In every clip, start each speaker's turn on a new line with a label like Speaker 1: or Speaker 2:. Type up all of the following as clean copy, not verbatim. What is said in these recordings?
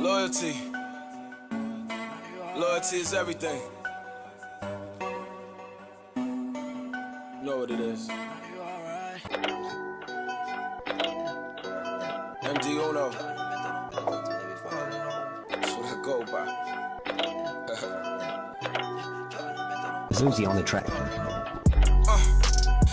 Speaker 1: Loyalty. Loyalty is everything. You know what it is. MD Uno. That's what I go by.
Speaker 2: Zuzi on the track.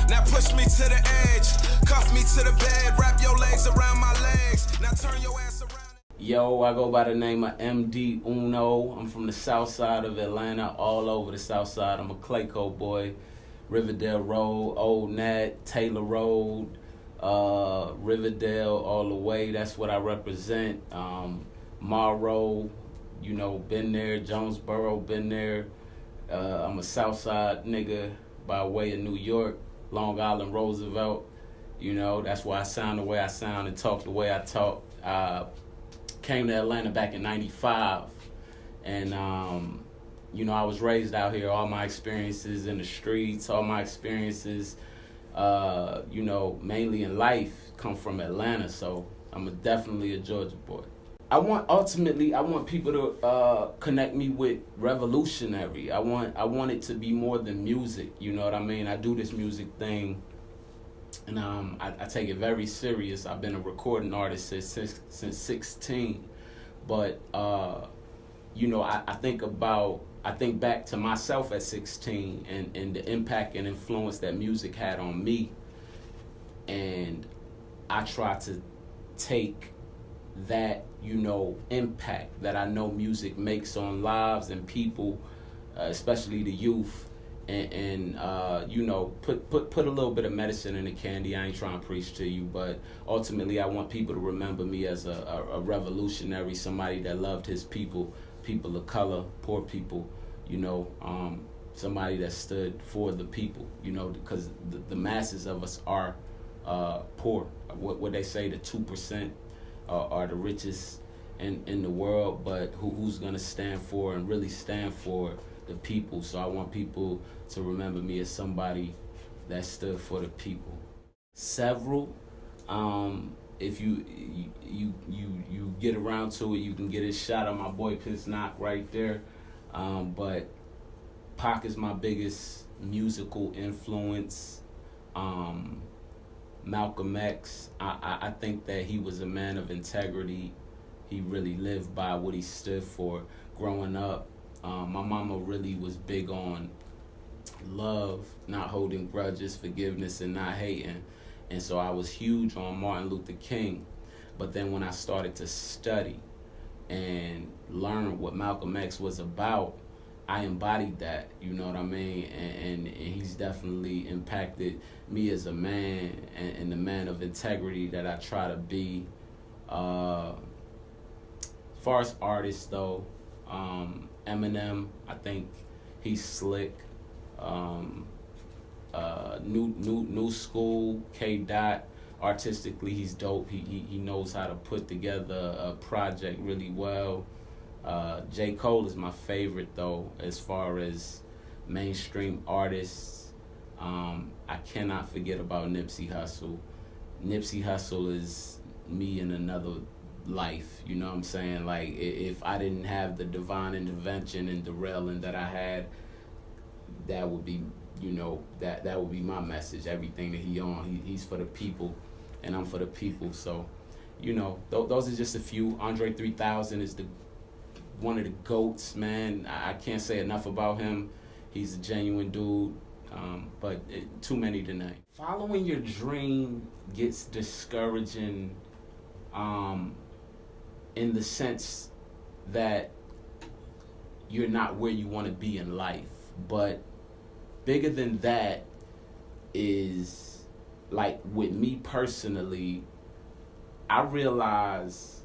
Speaker 1: Now push me to the edge, cuff me to the bed, wrap your legs around my legs. Now turn your ass around.
Speaker 3: Yo, I go by the name of MD Uno. I'm from the south side of Atlanta, all over the south side. I'm a Clayco boy. Riverdale Road, Old Nat, Taylor Road, Riverdale all the way. That's what I represent. Morrow, you know, been there. Jonesboro, been there. I'm a south side nigga by way of New York, Long Island, Roosevelt. You know, that's why I sound the way I sound and talk the way I talk. Came to Atlanta back in '95, and you know, I was raised out here. All my experiences in the streets, all my experiences, you know, mainly in life, come from Atlanta. So I'm definitely a Georgia boy. Ultimately, I want people to connect me with revolutionary. I want it to be more than music. You know what I mean? I do this music thing, and I take it very serious. I've been a recording artist since 16, but you know, I think back to myself at 16 and the impact and influence that music had on me, and I try to take that, you know, impact that I know music makes on lives and people, especially the youth, and you know, put a little bit of medicine in the candy. I ain't trying to preach to you, but ultimately I want people to remember me as a revolutionary, somebody that loved his people of color, poor people, you know, somebody that stood for the people, you know, because the masses of us are poor. What they say, the 2% are the richest in the world, but who's gonna stand for and really stand for the people? So I want people to remember me as somebody that stood for the people. Several, if you get around to it, you can get a shot of my boy Piss Knock right there. But Pac is my biggest musical influence. Malcolm X, I think that he was a man of integrity. He really lived by what he stood for. Growing up, my mama really was big on love, not holding grudges, forgiveness, and not hating. And so I was huge on Martin Luther King. But then when I started to study and learn what Malcolm X was about, I embodied that, you know what I mean? And he's definitely impacted me as a man and the man of integrity that I try to be. As far as artists though, Eminem, I think he's slick. New school, K. Dot, artistically he's dope. He knows how to put together a project really well. J. Cole is my favorite though, as far as mainstream artists. I cannot forget about Nipsey Hussle. Nipsey Hussle is me in another life, you know what I'm saying? Like, if I didn't have the divine intervention and derailing that I had, that would be, you know, that would be my message. Everything that he's for the people, and I'm for the people. So, you know, those are just a few. Andre 3000 is one of the GOATs, man. I can't say enough about him. He's a genuine dude, but too many to name. Following your dream gets discouraging in the sense that you're not where you want to be in life. But bigger than that is, like, with me personally, I realize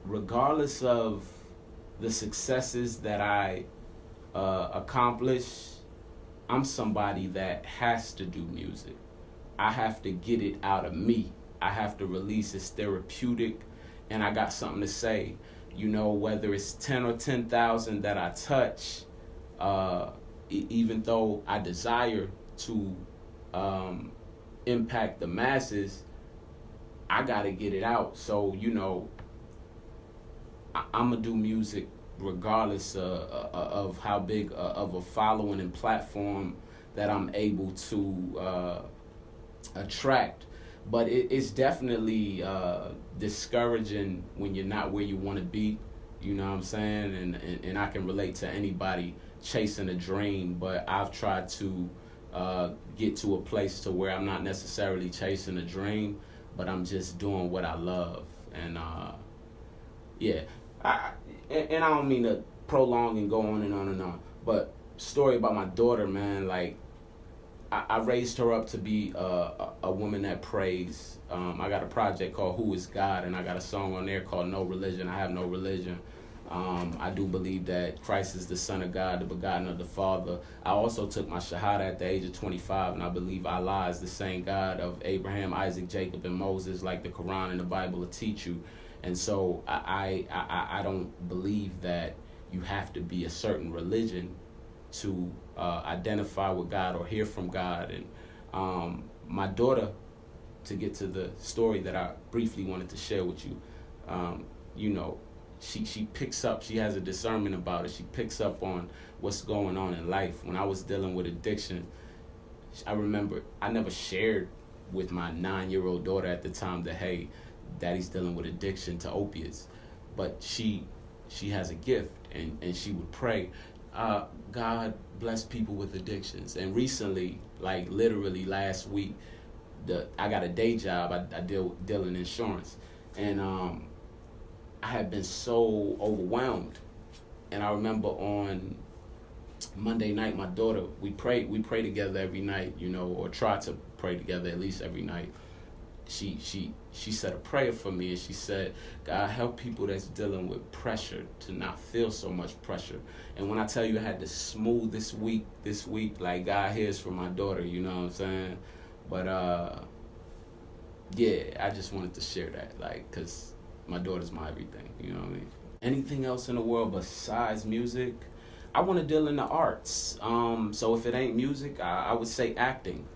Speaker 3: regardless of the successes that I accomplish, I'm somebody that has to do music. I have to get it out of me. I have to release. It's therapeutic, and I got something to say. You know, whether it's 10 or 10,000 that I touch, even though I desire to impact the masses, I gotta get it out. So, you know, I'm gonna do music regardless of how big of a following and platform that I'm able to attract. But it's definitely discouraging when you're not where you want to be. You know what I'm saying? And I can relate to anybody chasing a dream, but I've tried to get to a place to where I'm not necessarily chasing a dream, but I'm just doing what I love. And yeah, and I don't mean to prolong and go on and on and on, but story about my daughter, man, like I raised her up to be a woman that prays. I got a project called Who is God, and I got a song on there called No Religion. I have no religion. I do believe that Christ is the Son of God, the begotten of the Father. I also took my Shahada at the age of 25, and I believe Allah is the same God of Abraham, Isaac, Jacob, and Moses, like the Quran and the Bible will teach you. And so I don't believe that you have to be a certain religion to identify with God or hear from God. And my daughter, to get to the story that I briefly wanted to share with you, you know, she picks up, she has a discernment about it. She picks up on what's going on in life. When I was dealing with addiction, I remember I never shared with my 9-year-old daughter at the time that, hey, daddy's dealing with addiction to opiates. But she has a gift, and she would pray, God bless people with addictions. And recently, like literally last week, I got a day job. I deal in insurance, and I had been so overwhelmed. And I remember on Monday night, my daughter, we pray together every night, you know, or try to pray together at least every night. She said a prayer for me, and she said, God, help people that's dealing with pressure to not feel so much pressure. And when I tell you I had the smoothest week this week, like God hears from my daughter, you know what I'm saying? But yeah, I just wanted to share that, like, because my daughter's my everything, you know what I mean? Anything else in the world besides music? I want to deal in the arts. So if it ain't music, I would say acting.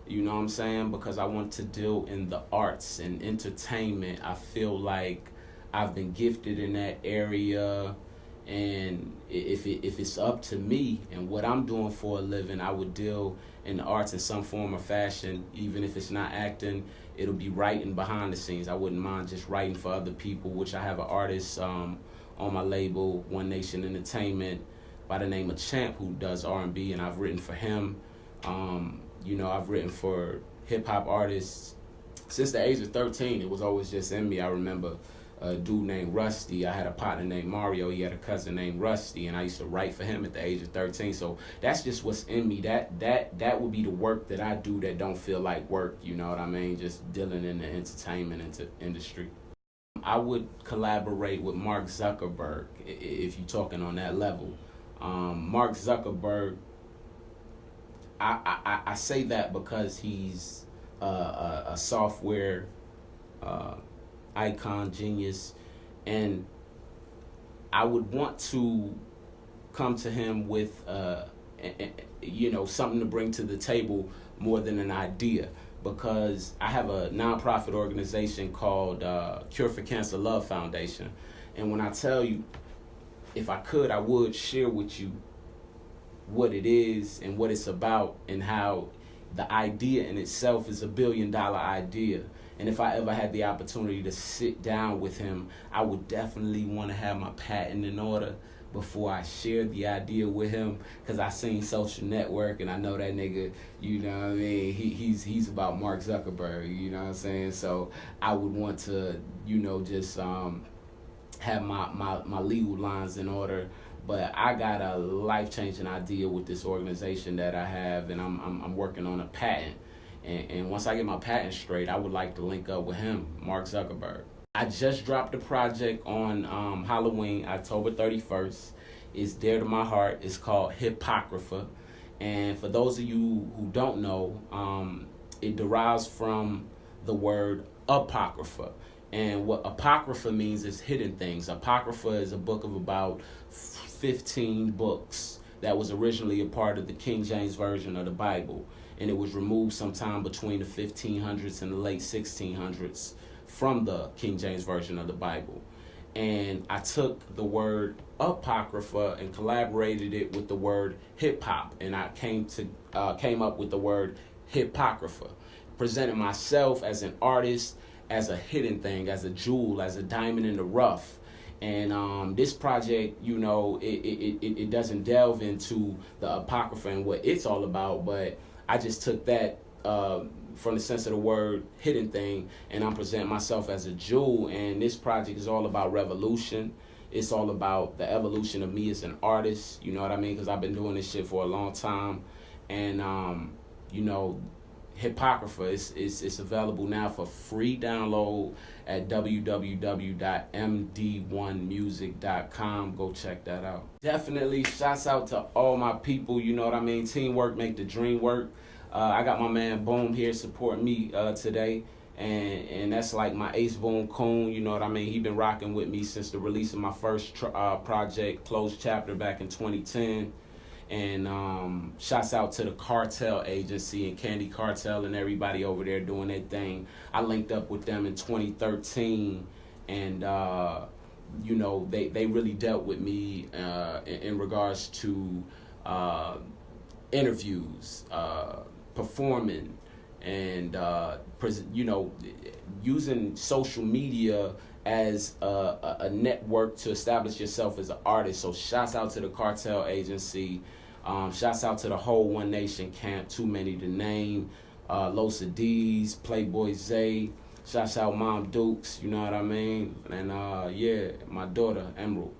Speaker 3: You know what I'm saying? Because I want to deal in the arts and entertainment. I feel like I've been gifted in that area, and if it's up to me and what I'm doing for a living, I would deal in the arts in some form or fashion. Even if it's not acting, it'll be writing behind the scenes. I wouldn't mind just writing for other people, which I have an artist on my label, One Nation Entertainment, by the name of Champ, who does R&B, and I've written for him. You know, I've written for hip-hop artists since the age of 13. It was always just in me. I remember a dude named Rusty. I had a partner named Mario. He had a cousin named Rusty, and I used to write for him at the age of 13. So that's just what's in me. That would be the work that I do that don't feel like work, you know what I mean? Just dealing in the entertainment industry. I would collaborate with Mark Zuckerberg if you're talking on that level. Mark Zuckerberg, I say that because he's a software icon, genius, and I would want to come to him with you know, something to bring to the table more than an idea, because I have a nonprofit organization called Cure for Cancer Love Foundation, and when I tell you, if I could, I would share with you what it is and what it's about, and how the idea in itself is $1 billion idea. And if I ever had the opportunity to sit down with him, I would definitely want to have my patent in order before I shared the idea with him, because I seen Social Network and I know that nigga, you know what I mean, he's about Mark Zuckerberg, you know what I'm saying? So I would want to, you know, just have my legal lines in order. But I got a life-changing idea with this organization that I have, and I'm working on a patent. And once I get my patent straight, I would like to link up with him, Mark Zuckerberg. I just dropped a project on Halloween, October 31st. It's dear to my heart. It's called Apocrypha. And for those of you who don't know, it derives from the word Apocrypha. And what Apocrypha means is hidden things. Apocrypha is a book of about 15 books that was originally a part of the King James Version of the Bible. And it was removed sometime between the 1500s and the late 1600s from the King James Version of the Bible. and I took the word Apocrypha and collaborated it with the word hip hop, and I came up with the word Hypocrypha, presenting myself as an artist, as a hidden thing, as a jewel, as a diamond in the rough. And this project, you know, it doesn't delve into the Apocrypha and what it's all about, but I just took that from the sense of the word hidden thing, and I'm presenting myself as a jewel. And this project is all about revolution. It's all about the evolution of me as an artist, you know what I mean? Because I've been doing this shit for a long time. And, you know, Hypocrypha is available now for free download at www.md1music.com. Go check that out. Definitely shouts out to all my people, you know what I mean? Teamwork make the dream work. I got my man Boom here supporting me today. And that's like my ace Boom Coon, you know what I mean? He been rocking with me since the release of my first project, Closed Chapter, back in 2010. And shouts out to the Cartel Agency and Candy Cartel and everybody over there doing their thing. I linked up with them in 2013, and you know, they really dealt with me in regards to interviews, performing, and you know, using social media as a network to establish yourself as an artist. So shouts out to the Cartel Agency. Shouts out to the whole One Nation camp, too many to name. Losa D's, Playboy Zay. Shouts out Mom Dukes, you know what I mean? And yeah, my daughter, Emerald.